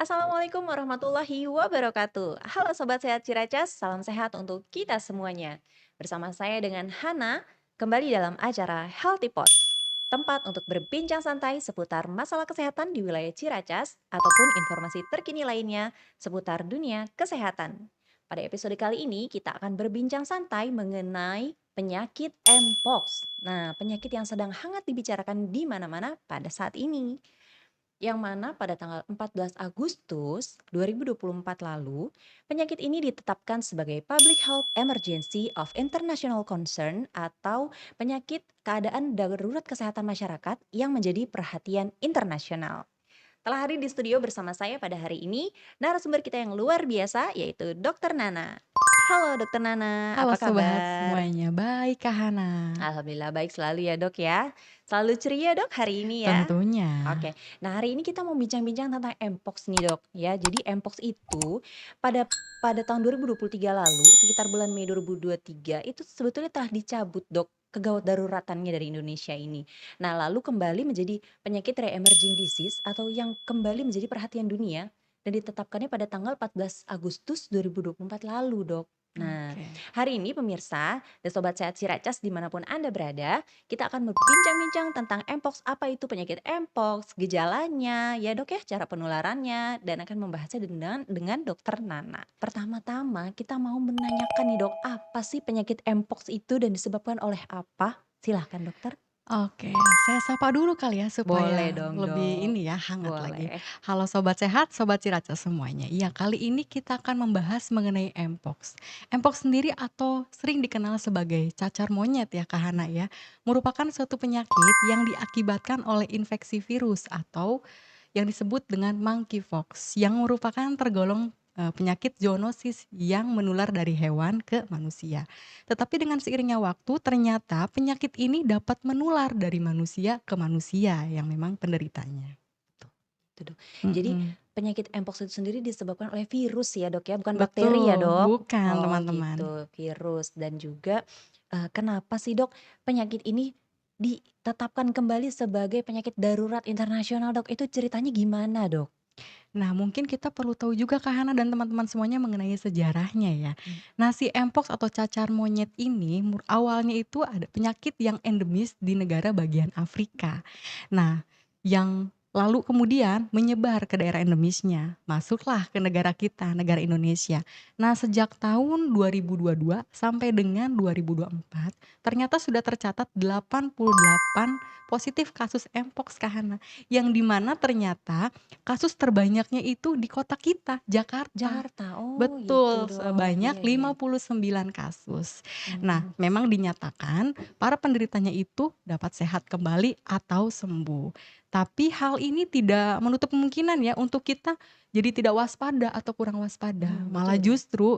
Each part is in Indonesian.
Assalamualaikum warahmatullahi wabarakatuh. Halo Sobat Sehat Ciracas, salam sehat untuk kita semuanya. Bersama saya dengan Hana, kembali dalam acara Healthy Pod. Tempat untuk berbincang santai seputar masalah kesehatan di wilayah Ciracas ataupun informasi terkini lainnya seputar dunia kesehatan. Pada episode kali ini kita akan berbincang santai mengenai penyakit Mpox. Nah, penyakit yang sedang hangat dibicarakan di mana-mana pada saat ini. Yang mana pada tanggal 14 Agustus 2024 lalu, penyakit ini ditetapkan sebagai Public Health Emergency of International Concern atau penyakit keadaan darurat kesehatan masyarakat yang menjadi perhatian internasional. Telah hadir di studio bersama saya pada hari ini narasumber kita yang luar biasa yaitu Dokter Nana. Halo Dokter Nana, Halo apa sobat kabar? semuanya, baik Kak Hana? Alhamdulillah baik selalu ya Dok ya. Selalu ceria Dok hari ini ya. Tentunya. Oke, nah hari ini kita mau bincang-bincang tentang Mpox nih Dok ya. Jadi Mpox itu pada pada tahun 2023 lalu, sekitar bulan Mei 2023 itu sebetulnya telah dicabut Dok kegawat daruratannya dari Indonesia ini. Nah lalu kembali menjadi penyakit re-emerging disease atau yang kembali menjadi perhatian dunia dan ditetapkannya pada tanggal 14 Agustus 2024 lalu Dok. Nah, Oke. hari ini pemirsa dan Sobat Sehat Ciracas dimanapun Anda berada, kita akan berbincang-bincang tentang Mpox, apa itu penyakit Mpox, gejalanya, ya Dok ya, cara penularannya, dan akan membahasnya dengan Dokter Nana. Pertama-tama kita mau menanyakan nih Dok, apa sih penyakit Mpox itu dan disebabkan oleh apa? Silahkan dokter. Oke, saya sapa dulu kali ya Boleh supaya dong lebih dok, ini ya, hangat lagi. boleh. Halo sobat sehat, sobat Ciracas semuanya. Iya, kali ini kita akan membahas mengenai Mpox. Mpox sendiri atau sering dikenal sebagai cacar monyet ya Kak Hana ya, merupakan suatu penyakit yang diakibatkan oleh infeksi virus atau yang disebut dengan monkeypox yang merupakan tergolong penyakit zoonosis yang menular dari hewan ke manusia. Tetapi dengan seiringnya waktu ternyata penyakit ini dapat menular dari manusia ke manusia yang memang penderitanya. Tuh. Itu dok. Jadi Mhm. penyakit Mpox itu sendiri disebabkan oleh virus ya dok ya, bukan bakteri ya Betul, dok? bukan Oh teman-teman. gitu, virus dan juga kenapa sih dok penyakit ini ditetapkan kembali sebagai penyakit darurat internasional dok? Itu ceritanya gimana dok? Nah, mungkin kita perlu tahu juga Kak Hana dan teman-teman semuanya mengenai sejarahnya ya. Hmm. Nah, si Mpox atau cacar monyet ini awalnya itu ada penyakit yang endemis di negara bagian Afrika. Nah, yang lalu kemudian menyebar ke daerah endemisnya, masuklah ke negara kita, negara Indonesia. Nah, sejak tahun 2022 sampai dengan 2024, ternyata sudah tercatat 88 positif kasus Mpox Kak Hana, yang di mana ternyata kasus terbanyaknya itu di kota kita, Jakarta. Jakarta, oh gitu Betul, dok, sebanyak iya iya. 59 kasus. Nah, Hmm. memang dinyatakan para penderitanya itu dapat sehat kembali atau sembuh. Tapi hal ini tidak menutup kemungkinan ya untuk kita jadi tidak waspada atau kurang waspada. Malah Betul dok. justru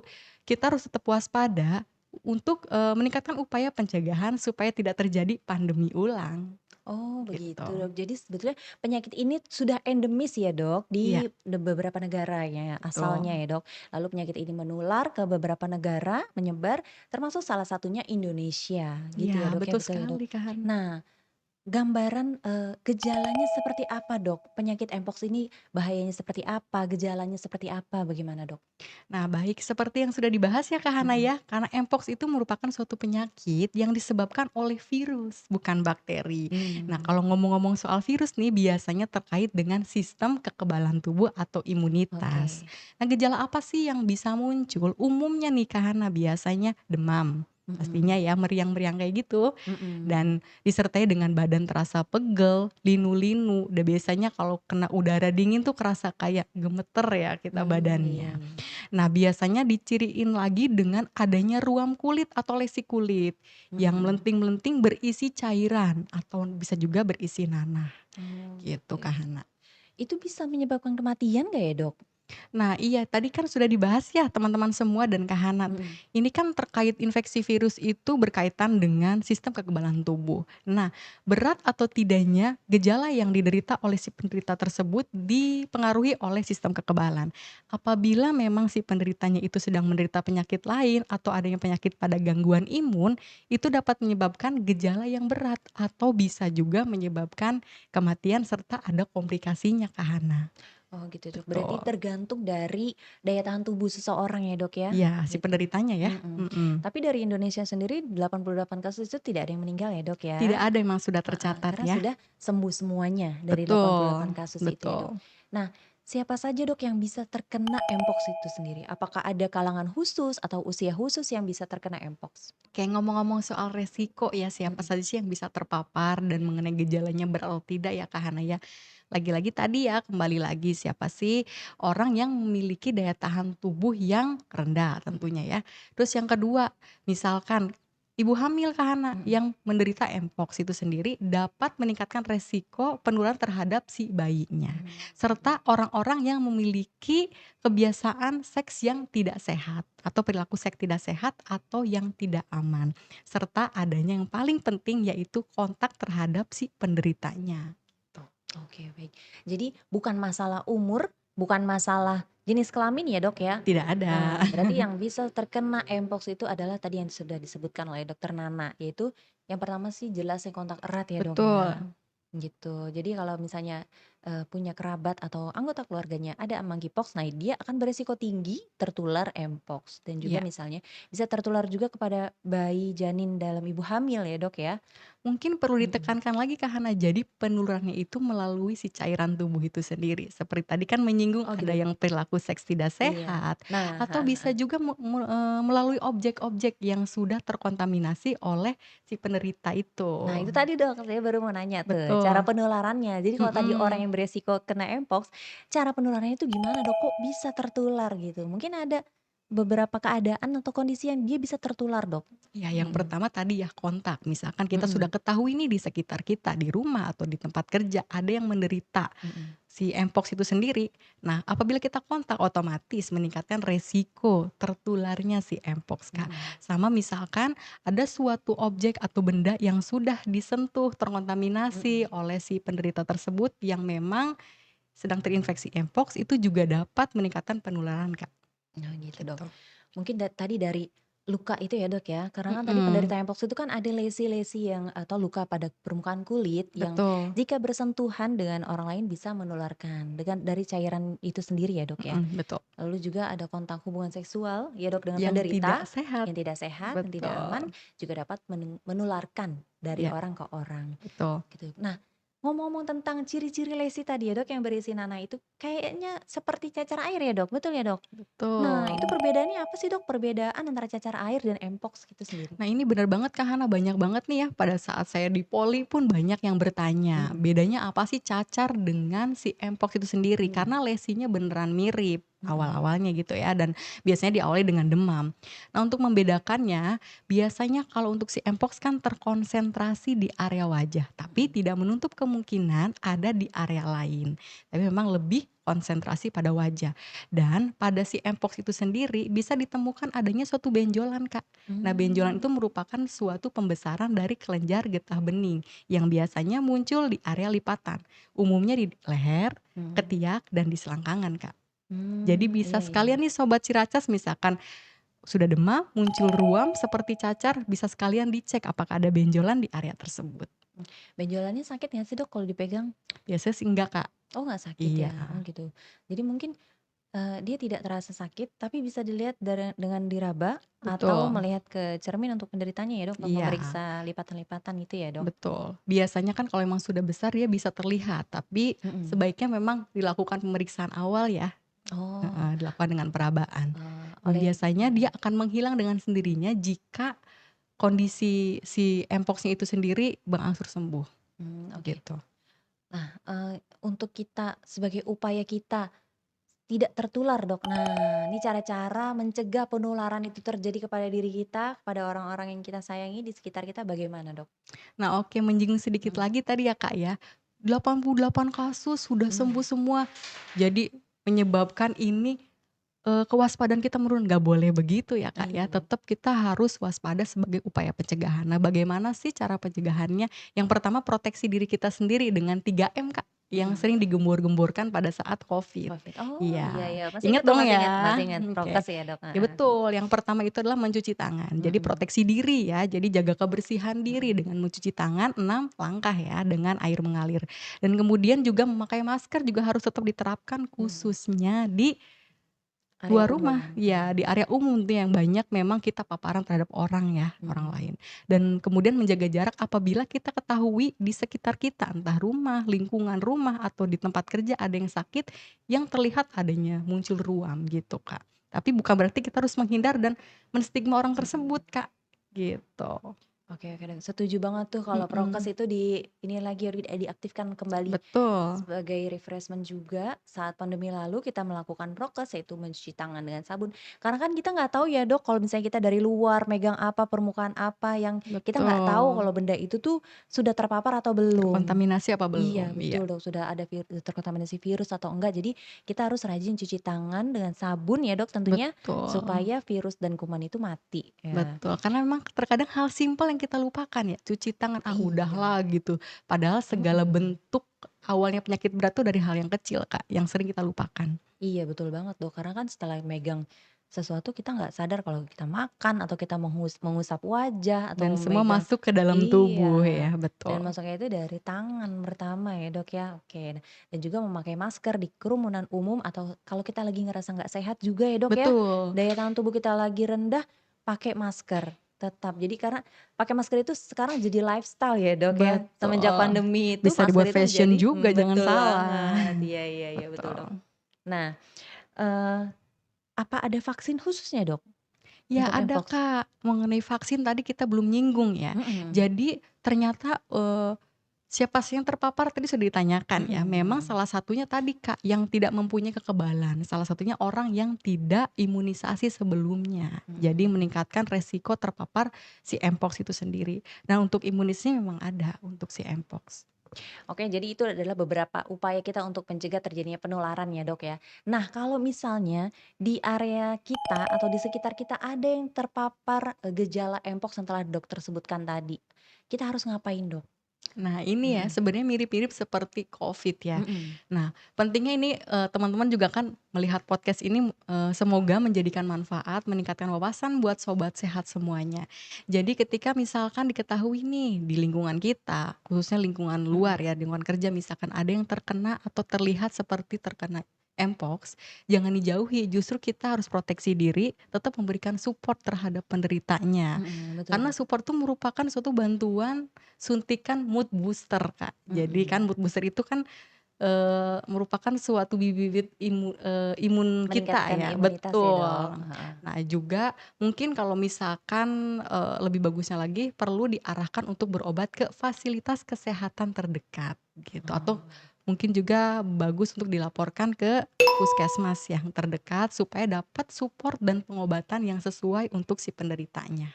kita harus tetap waspada untuk, meningkatkan upaya pencegahan supaya tidak terjadi pandemi ulang, Oh begitu gitu. dok. Jadi sebetulnya penyakit ini sudah endemis ya dok Iya, di beberapa negara ya asalnya betul. ya dok. Lalu penyakit ini menular ke beberapa negara, menyebar termasuk salah satunya Indonesia gitu Iya, ya dok ya, betul betul ya dok. sekali Kak Hana. Nah gambaran, gejalanya seperti apa dok? Penyakit Mpox ini bahayanya seperti apa? Gejalanya seperti apa? Bagaimana dok? Nah, baik seperti yang sudah dibahas ya Kak Hana Mhm. ya, karena Mpox itu merupakan suatu penyakit yang disebabkan oleh virus, bukan bakteri. Nah, Mmm, kalau ngomong-ngomong soal virus nih, biasanya terkait dengan sistem kekebalan tubuh atau imunitas. oke. Nah, gejala apa sih yang bisa muncul? Umumnya nih Kak Hana, biasanya demam, pastinya Mhm. ya meriang-meriang kayak gitu, Mhm. dan disertai dengan badan terasa pegel, linu-linu, dan biasanya kalau kena udara dingin tuh kerasa kayak gemeter ya kita Iya badannya. iya. Nah, biasanya diciriin lagi dengan adanya ruam kulit atau lesi kulit yang Mhm. melenting-melenting berisi cairan atau bisa juga berisi nanah, Oh gitu gitu Kak ya. Hana. Itu bisa menyebabkan kematian nggak ya dok? Nah iya, tadi kan sudah dibahas ya teman-teman semua dan Kak Hanat. Mhm. Ini kan terkait infeksi virus itu berkaitan dengan sistem kekebalan tubuh. Nah, berat atau tidaknya gejala yang diderita oleh si penderita tersebut dipengaruhi oleh sistem kekebalan. Apabila memang si penderitanya itu sedang menderita penyakit lain atau adanya penyakit pada gangguan imun, itu dapat menyebabkan gejala yang berat atau bisa juga menyebabkan kematian serta ada komplikasinya Kak Hana. Oh gitu Dok, berarti Betul. tergantung dari daya tahan tubuh seseorang ya Dok ya? Iya, si Gitu. penderitanya ya, Mhm. mhm. Tapi dari Indonesia sendiri 88 kasus itu tidak ada yang meninggal ya Dok Tidak ya? ada memang sudah Heeh, tercatat karena ya. sudah sembuh semuanya dari 88 Betul, kasus itu ya Dok. betul. Nah, siapa saja Dok yang bisa terkena Mpox itu sendiri? Apakah ada kalangan khusus atau usia khusus yang bisa terkena Mpox? Oke, ngomong-ngomong soal resiko ya, siapa Mhm. saja sih yang bisa terpapar dan mengenai gejalanya berat atau tidak ya, Kak Hana ya. Lagi-lagi tadi ya, kembali lagi siapa sih orang yang memiliki daya tahan tubuh yang rendah Mhm. tentunya ya. Terus yang kedua, misalkan ibu hamil, Kak Hana, Mhm. yang menderita Mpox itu sendiri dapat meningkatkan resiko penularan terhadap si bayinya. Mhm. Serta orang-orang yang memiliki kebiasaan seks yang tidak sehat atau perilaku seks tidak sehat atau yang tidak aman, serta adanya yang paling penting yaitu kontak terhadap si penderitanya, gitu. Oke, baik. Jadi bukan masalah umur, bukan masalah jenis kelamin ya, Dok, ya? Tidak ada. Berarti yang bisa terkena Mpox itu adalah tadi yang sudah disebutkan oleh Dokter Nana, yaitu yang pertama sih jelas yang kontak erat ya, Dok, ya? Betul, Gitu. Jadi kalau misalnya, punya kerabat atau anggota keluarganya ada monkeypox, nah dia akan beresiko tinggi tertular Mpox dan juga iya. misalnya bisa tertular juga kepada bayi janin dalam ibu hamil ya, Dok, ya? Mungkin perlu Mhm. ditekankan lagi Kak Hana, jadi penularannya itu melalui si cairan tubuh itu sendiri. Seperti tadi kan menyinggung Oh ada gitu. yang perilaku seks tidak Iya. sehat, Nah, atau heeh bisa heeh. juga melalui objek-objek yang sudah terkontaminasi oleh si penderita Nah itu. itu tadi Dok, saya baru mau nanya tuh, cara Betul, penularannya. Jadi kalau tadi orang mhm. yang beresiko kena Mpox, cara penularannya itu gimana Dok? Kok bisa tertular gitu? Mungkin ada beberapa keadaan atau kondisi yang dia bisa tertular Dok? Ya, yang Mhm. pertama tadi ya kontak, misalkan kita sudah Mhm. ketahui nih di sekitar kita, di rumah atau di tempat kerja ada yang menderita Mhm. si Mpox itu sendiri. Nah, apabila kita kontak otomatis meningkatkan resiko tertularnya si Mpox, Kak. Mhm. Sama misalkan ada suatu objek atau benda yang sudah disentuh Mhm. terkontaminasi oleh si penderita tersebut yang memang sedang terinfeksi Mpox itu juga dapat meningkatkan penularan, Kak, Nah gitu Dok. gitu. Mungkin tadi dari luka itu ya Dok ya, karena kan tadi Mhm, penderita Mpox itu kan ada lesi-lesi yang atau luka pada permukaan kulit yang betul, jika bersentuhan dengan orang lain bisa menularkan dengan dari cairan itu sendiri ya Dok ya. betul. Lalu juga ada kontak hubungan seksual ya Dok dengan Yang tidak penderita sehat, yang tidak sehat dan tidak aman betul, juga dapat menularkan dari iya, orang ke orang betul, gitu. Nah, ngomong-ngomong tentang ciri-ciri lesi tadi ya Dok yang berisi nanah itu kayaknya seperti cacar air ya Dok, betul ya Dok? Nah, itu betul. perbedaannya apa sih Dok, perbedaan antara cacar air dan Mpox itu sendiri? Nah, ini benar banget Kak Hana, banyak banget nih ya pada saat saya di poli pun banyak yang bertanya, Mhm. bedanya apa sih cacar dengan si Mpox itu sendiri? Mhm. Karena lesinya beneran mirip Mhm. awal-awalnya gitu ya dan biasanya diawali dengan demam. Nah, untuk membedakannya, biasanya kalau untuk si Mpox kan terkonsentrasi di area wajah, tapi Mhm. tidak menutup kemungkinan ada di area lain. Tapi memang lebih konsentrasi pada wajah. Dan pada si Mpox itu sendiri bisa ditemukan adanya suatu benjolan, Kak. Nah, benjolan Mmm. itu merupakan suatu pembesaran dari kelenjar getah bening yang biasanya muncul di area lipatan, umumnya di leher, Mhm. ketiak, dan di selangkangan, Kak. Jadi Mmm, bisa iya iya. sekalian nih sobat Ciracas misalkan sudah demam, muncul ruam seperti cacar, bisa sekalian dicek apakah ada benjolan di area tersebut. Benjolannya sakit nggak sih Dok kalau dipegang? Biasanya sih enggak, Kak. Oh nggak sakit Iya, ya? Oh gitu. Jadi mungkin, dia tidak terasa sakit tapi bisa dilihat dengan diraba atau betul. melihat ke cermin untuk penderitanya ya Dok, untuk Iya, memeriksa lipatan-lipatan itu ya Dok? betul. Biasanya kan kalau memang sudah besar dia bisa terlihat, tapi Mhm. sebaiknya memang dilakukan pemeriksaan awal ya. Oh, Heeh, dilakukan dengan perabaan. Dan oleh biasanya dia akan menghilang dengan sendirinya jika kondisi si Mpox-nya itu sendiri berangsur sembuh, oke. gitu. Nah, untuk kita sebagai upaya kita tidak tertular, Dok. Nah, ini cara-cara mencegah penularan itu terjadi kepada diri kita, kepada orang-orang yang kita sayangi di sekitar kita bagaimana, Dok? Nah, oke, menyinggung sedikit Mhm. lagi tadi ya, Kak, ya, 88 kasus sudah Mhm. sembuh semua. Jadi menyebabkan ini, kewaspadaan kita menurun, nggak boleh begitu ya, Kak, ya. Mhm. Tetap kita harus waspada sebagai upaya pencegahan. Nah, bagaimana sih cara pencegahannya? Yang pertama proteksi diri kita sendiri dengan 3M, Kak. yang Mhm. sering digembor-gemborkan pada saat Covid. Covid. Oh, iya Iya, iya, masih inget inget tuh, dong masih ya? inget, Oke. prokes ya, Dok? Ya Heeh. betul, yang pertama itu adalah mencuci tangan. Jadi Mhm, proteksi diri ya, jadi jaga kebersihan diri mhm, dengan mencuci tangan 6 langkah ya dengan air mengalir. Dan kemudian juga memakai masker juga harus tetap diterapkan mmm, khususnya di area luar rumah, umum. ya di area umum tuh yang banyak memang kita paparan terhadap orang ya, orang Mhm. lain. Dan kemudian menjaga jarak apabila kita ketahui di sekitar kita, entah rumah, lingkungan rumah, atau di tempat kerja ada yang sakit, yang terlihat adanya muncul ruam gitu, Kak. Tapi bukan berarti kita harus menghindar dan menstigma orang Mhm. tersebut, Kak, gitu. Oke oke, dan setuju banget tuh kalau Mhm, prokes itu ini lagi, diaktifkan kembali. betul, Sebagai refreshment juga saat pandemi lalu kita melakukan prokes, yaitu mencuci tangan dengan sabun. Karena kan kita nggak tahu ya, Dok, kalau misalnya kita dari luar megang apa, permukaan apa yang kita nggak tahu betul. kalau benda itu tuh sudah terpapar atau belum. Terkontaminasi apa belum? Iya, Iya, betul, Dok, sudah ada terkontaminasi virus atau enggak. Jadi kita harus rajin cuci tangan dengan sabun ya, Dok, tentunya betul. supaya virus dan kuman itu mati, ya. Betul, karena memang terkadang hal simpel yang kita lupakan ya, cuci tangan, "Ah, Iya, udahlah," gitu. Padahal segala mhm. bentuk awalnya penyakit berat tuh dari hal yang kecil, Kak, yang sering kita lupakan. Iya betul banget, Dok, karena kan setelah megang sesuatu kita nggak sadar kalau kita makan atau kita mengusap wajah atau Dan semua memegang, masuk ke dalam iya, tubuh ya, dan betul. masuknya itu dari tangan pertama ya, Dok, ya. Oke, nah dan juga memakai masker di kerumunan umum atau kalau kita lagi ngerasa nggak sehat juga ya, Dok, ya, Betul, daya tahan tubuh kita lagi rendah, pakai masker tetap. Jadi karena pakai masker itu sekarang jadi lifestyle ya, Dok, ya. Semenjak betul. pandemi itu Bisa masker dibuat itu fashion menjadi juga, jangan betul salah. banget. Iya iya iya, betul, Dok. Betul. Nah, eee apa ada vaksin khususnya, Dok, Ya untuk ada, Mpox? Kak, mengenai vaksin tadi kita belum nyinggung ya. Mhm, Jadi ternyata, siapa sih yang terpapar tadi sudah ditanyakan mhm ya, memang mhm, salah satunya tadi Kak, yang tidak mempunyai kekebalan, salah satunya orang yang tidak imunisasi sebelumnya. Jadi mhm. meningkatkan resiko terpapar si Mpox itu sendiri. Nah untuk imunisnya memang ada untuk si Mpox. Oke, jadi itu adalah beberapa upaya kita untuk mencegah terjadinya penularan ya, Dok, ya. Nah, kalau misalnya di area kita atau di sekitar kita ada yang terpapar, gejala Mpox yang telah Dokter sebutkan tadi, kita harus ngapain, Dok? Nah ini ya Mhm, sebenarnya mirip-mirip seperti Covid ya. mhm, Nah pentingnya ini, teman-teman juga kan melihat podcast ini, semoga menjadikan manfaat, meningkatkan wawasan buat sobat sehat semuanya. Jadi ketika misalkan diketahui nih di lingkungan kita, khususnya lingkungan luar mhm, ya, lingkungan kerja misalkan ada yang terkena atau terlihat seperti terkena Mpox, jangan dijauhi, justru kita harus proteksi diri, tetap memberikan support terhadap penderitanya. mhm, betul Karena betul. support tuh merupakan suatu bantuan suntikan mood booster, Kak. Jadi kan Mhm, mood booster itu kan, merupakan suatu bibit-bibit imun kita meningkatkan ya, imunitas ya, Dok, betul. heeh, Nah juga mungkin kalau misalkan, lebih bagusnya lagi perlu diarahkan untuk berobat ke fasilitas kesehatan terdekat gitu, atau oh. mungkin juga bagus untuk dilaporkan ke puskesmas yang terdekat supaya dapat support dan pengobatan yang sesuai untuk si penderitanya.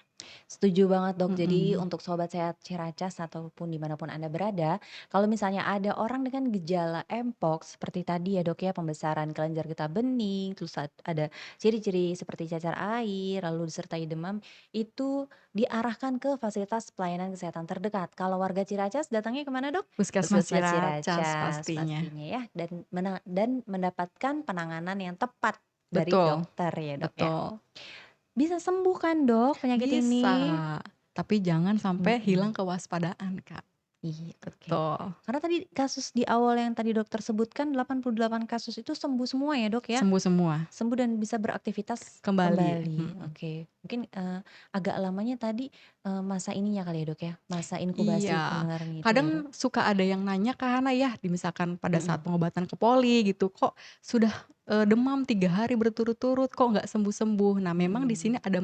Setuju banget, Dok. Jadi Mhm, untuk sobat sehat Ciracas ataupun dimanapun Anda berada, kalau misalnya ada orang dengan gejala Mpox seperti tadi ya, Dok, ya, pembesaran kelenjar getah bening, terus ada ciri-ciri seperti cacar air, lalu disertai demam, itu diarahkan ke fasilitas pelayanan kesehatan terdekat. Kalau warga Ciracas datangnya kemana, Dok? puskesmas Puskesmas Ciracas Ciracas pastinya. pastinya ya, dan mendapatkan penanganan yang tepat dari Betul dokter ya, Dok, ya. betul. Bisa sembuh kan, Dok, penyakit ini? Bisa, tapi jangan sampai hilang Mhm. kewaspadaan, Kak. Iya, oke. Betul, Karena tadi kasus di awal yang tadi dokter sebutkan 88 kasus itu sembuh semua ya, Dok, ya? sembuh semua, Sembuh dan bisa beraktivitas kembali, kembali, mhm. oke. Mungkin, agak lamanya tadi, masa ininya kali ya, Dok, ya, masa inkubasi Iya, penularan itu ya, Dok? kadang suka ada yang nanya ke Hana ya, misalkan pada saat Mhm, pengobatan ke poli gitu, "Kok sudah, demam 3 hari berturut-turut, kok nggak sembuh-sembuh?" Nah, memang di sini mhm, ada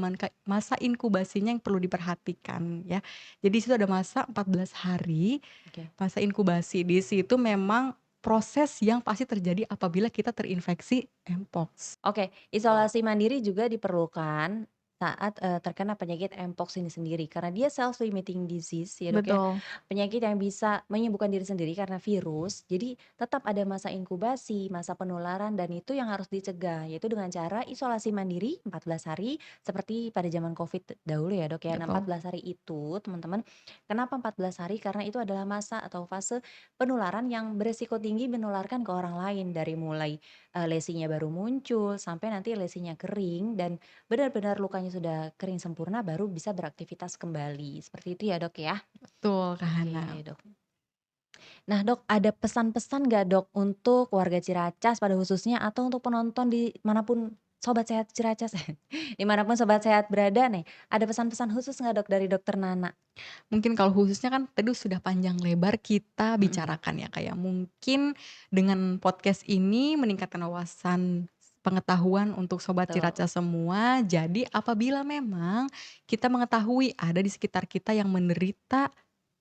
masa inkubasinya yang perlu diperhatikan ya. Jadi di situ ada masa 14 hari, oke. masa inkubasi. Di situ memang proses yang pasti terjadi apabila kita terinfeksi Mpox. Oke, isolasi mandiri juga diperlukan saat, terkena penyakit Mpox ini sendiri karena dia self limiting disease ya, Dok, ya. Betul Penyakit yang bisa menyembuhkan diri sendiri karena virus, jadi tetap ada masa inkubasi, masa penularan dan itu yang harus dicegah, yaitu dengan cara isolasi mandiri 14 hari seperti pada zaman Covid dahulu ya, Dok, ya. Nah, betul 14 hari itu teman-teman, kenapa 14 hari? Karena itu adalah masa atau fase penularan yang beresiko tinggi menularkan ke orang lain dari mulai, lesinya baru muncul sampai nanti lesinya kering dan benar-benar lukanya sudah kering sempurna baru bisa beraktivitas kembali, seperti itu ya, Dok, ya? betul, Kak Hana. Oke, Dok. Nah, Dok, ada pesan-pesan nggak, Dok, untuk warga Ciracas pada khususnya atau untuk penonton di manapun Sobat Sehat Ciracas, dimanapun Sobat Sehat berada nih, ada pesan-pesan khusus nggak, Dok, dari Dokter Nana? Mungkin kalau khususnya kan tadi sudah panjang lebar kita Mhm, bicarakan ya, kayak mungkin dengan podcast ini meningkatkan wawasan pengetahuan untuk sobat betul. Ciracas semua. Jadi apabila memang kita mengetahui ada di sekitar kita yang menderita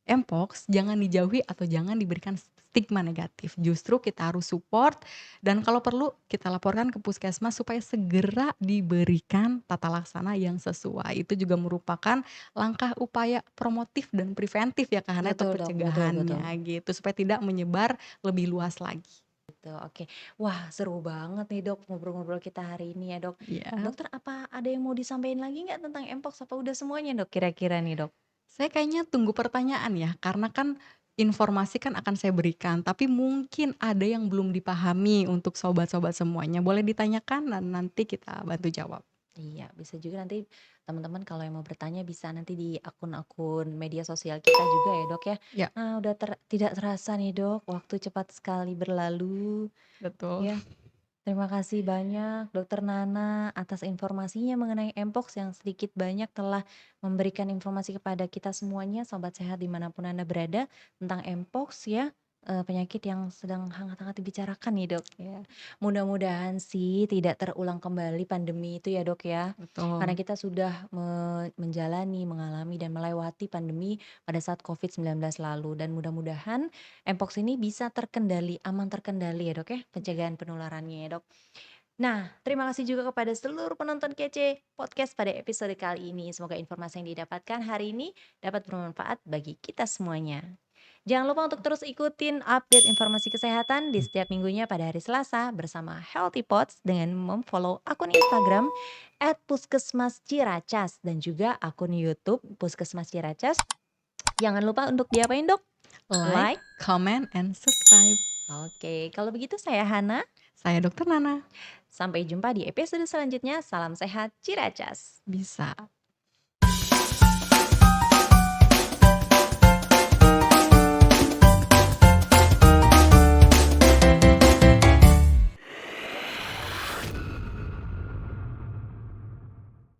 Mpox, jangan dijauhi atau jangan diberikan stigma negatif. Justru kita harus support dan kalau perlu kita laporkan ke puskesmas supaya segera diberikan tata laksana yang sesuai. Itu juga merupakan langkah upaya promotif dan preventif ya Kak Hana, atau Betul, Dok, betul betul. pencegahannya gitu, supaya tidak menyebar lebih luas lagi. Betul, oke. Wah, seru banget nih, Dok, ngobrol-ngobrol kita hari ini ya, Dok. Iya. Dokter, apa ada yang mau disampaikan lagi nggak tentang Mpox? Apa udah semuanya, Dok, kira-kira nih, Dok? Saya kayaknya tunggu pertanyaan ya, karena kan informasi kan akan saya berikan, tapi mungkin ada yang belum dipahami untuk sobat-sobat semuanya. Boleh ditanyakan dan nanti kita bantu jawab. Iya, bisa juga nanti teman-teman kalau yang mau bertanya bisa nanti di akun-akun media sosial kita juga ya, Dok, ya. Ya, Nah, udah tidak terasa nih, Dok, waktu cepat sekali berlalu, betul. ya. Terima kasih banyak Dokter Nana atas informasinya mengenai Mpox yang sedikit banyak telah memberikan informasi kepada kita semuanya, sobat sehat dimanapun Anda berada, tentang Mpox ya, penyakit yang sedang hangat-hangat dibicarakan nih, Dok, ya. Mudah-mudahan sih tidak terulang kembali pandemi itu ya, Dok, ya. Karena Betul. kita sudah menjalani, mengalami, dan melewati pandemi pada saat COVID-19 lalu dan mudah-mudahan Mpox ini bisa terkendali, aman terkendali ya, Dok, ya, pencegahan penularannya ya, Dok. Nah, terima kasih juga kepada seluruh penonton kece podcast pada episode kali ini. Semoga informasi yang didapatkan hari ini dapat bermanfaat bagi kita semuanya. Jangan lupa untuk terus ikutin update informasi kesehatan di setiap minggunya pada hari Selasa bersama Healthy Pods dengan memfollow akun Instagram @puskesmasciracas dan juga akun YouTube Puskesmas Ciracas. Jangan lupa untuk diapain, Dok? Like, Like. comment, and subscribe. Oke, kalau begitu saya Hana. Saya Dokter Nana. Sampai jumpa di episode selanjutnya. Salam sehat, Ciracas. Bisa.